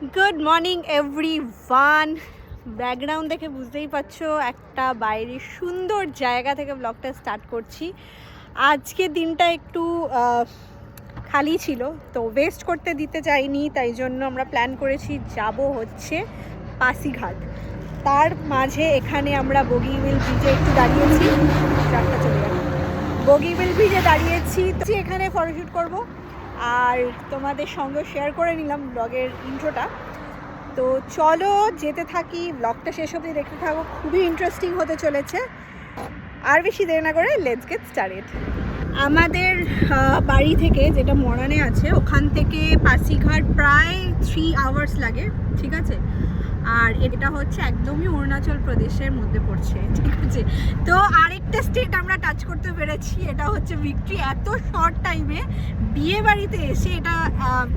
Good morning everyone. Background দেখে বুঝতেই পারছো একটা বাইরে সুন্দর জায়গা থেকে ব্লগটা স্টার্ট করছি। আজকে দিনটা একটু খালি ছিল, তো ওয়েস্ট করতে দিতে চাইনি, তাই জন্য আমরা প্ল্যান করেছি যাব হচ্ছে পাসিঘাট। তার মাঝে এখানে আমরা বগিবিল ব্রিজে একটু দাঁড়িয়েছি, ট্রাকটা চলে গেল। বগিবিল ব্রিজে দাঁড়িয়েছি, তো এখানে ফটোশ্যুট করব আর তোমাদের সঙ্গে শেয়ার করে নিলাম ব্লগের ইন্ট্রোটা। তো চলো যেতে থাকি, ব্লগটা শেষ অবধি দেখতে থাকো, খুবই ইন্টারেস্টিং হতে চলেছে। আর বেশি দেরি না করে লেটস গেট স্টার্টেড। আমাদের বাড়ি থেকে, যেটা মরানে আছে, ওখান থেকে পাসিঘাট প্রায় 3 আওয়ার্স লাগে, ঠিক আছে। আর এটা হচ্ছে একদমই অরুণাচল প্রদেশের মধ্যে পড়ছে, ঠিক আছে। তো আরেকটা স্টেট আমরা টাচ করতে পেরেছি, এটা হচ্ছে ভিক্টরি। এত শর্ট টাইমে বিয়ে বাড়িতে এসে এটা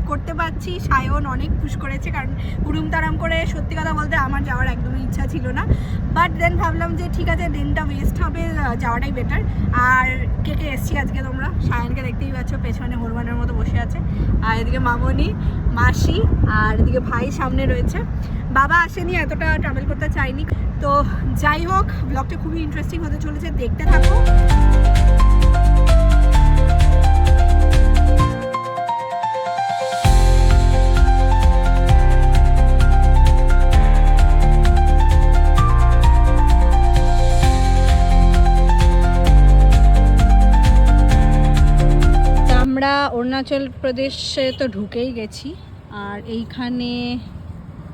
করতে পারছি। সায়ন অনেক পুশ করেছে, কারণ হুড়ুম তারাম করে সত্যি কথা বলতে আমার যাওয়ার একদমই ইচ্ছা ছিল না, বাট দেন ভাবলাম যে ঠিক আছে, দিনটা ওয়েস্ট হবে, যাওয়াটাই বেটার। আর কে কে এসছি আজকে তোমরা সায়নকে দেখতেই পাচ্ছ, পেছনে হনুমানের মতো বসে আছে, আর এদিকে মামনি, মাসি, আর এদিকে ভাই সামনে রয়েছে। বাবা আসেনি, এতটা ট্রাভেল করতে চাইনি। তো যাই হোক, ব্লগটা খুবই ইন্টারেস্টিং হতে চলেছে, দেখতে থাকো। আমরা অরুণাচল প্রদেশে তো ঢুকেই গেছি, আর এইখানে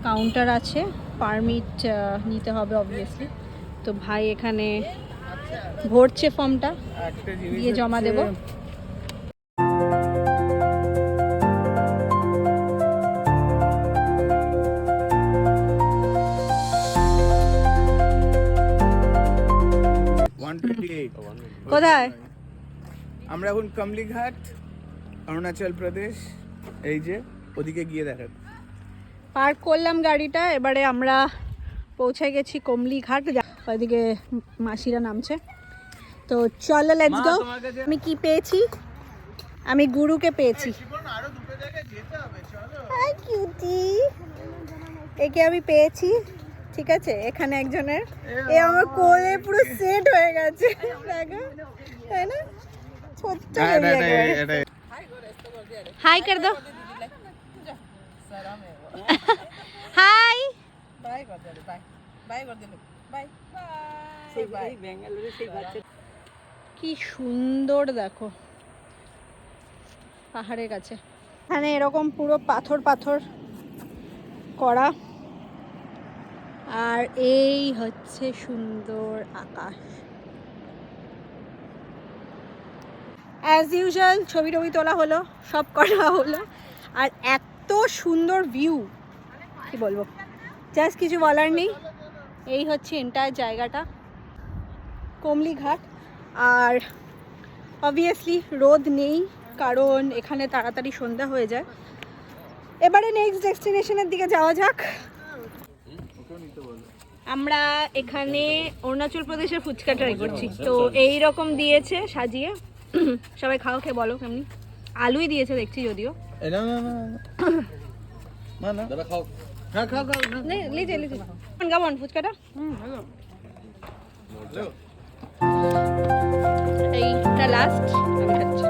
কাউন্টার আছে, পারমিট নিতে হবে অবভিয়াসলি। তো ভাই এখানে ভরছে, ফর্মটা দিয়ে জমা দেব। কোথায়? আমরা এখন কমলিঘাট, অরুণাচল প্রদেশ। এই যে ওদিকে গিয়ে দেখেন, পার্ক করলাম গাড়িটা, এবারে আমরা পৌঁছে গেছি কমলিঘাট। ওইদিকে মাসিরা নামছে, তো চলো লেটস গো। আমি কি পেয়েছি? আমি গুরুকে পেয়েছি। হাই কিউটি, একে আমি পেয়েছি, ঠিক আছে। এখানে একজনের, এ আমার কোলে পুরো সেট হয়ে গেছে, দেখো, তাই না? ছোট্ট হাই কর দাও, হাই বাই কর দে, বাই বাই কর দে, বাই বাই। কি সুন্দর দেখো পাহাড়ের কাছে, এখানে এরকম পুরো পাথর পাথর করা, আর এই হচ্ছে সুন্দর আকাশ। অ্যাজ ইউজুয়াল ছবি টবি তোলা হলো, সব করা হলো, আর এত সুন্দর ভিউ, কি বলবো, জাস্ট কিছু বলার নেই। এই হচ্ছে এন্টায়ার জায়গাটা, কমলিঘাট। আর অবভিয়াসলি রোদ নেই, কারণ এখানে তাড়াতাড়ি সন্ধ্যা হয়ে যায়। এবারে নেক্সট ডেস্টিনেশনের দিকে যাওয়া যাক। আমরা এখানে অরুণাচল প্রদেশের ফুচকা ট্রাই করছি, তো এই রকম দিয়েছে সাজিয়ে। সবাই খাও, খেয়ে বলো কেমনি। আলুই দিয়েছে দেখছি, যদিও কেমন ফুচকাটা। এইটা লাস্ট আমি খাচ্ছি।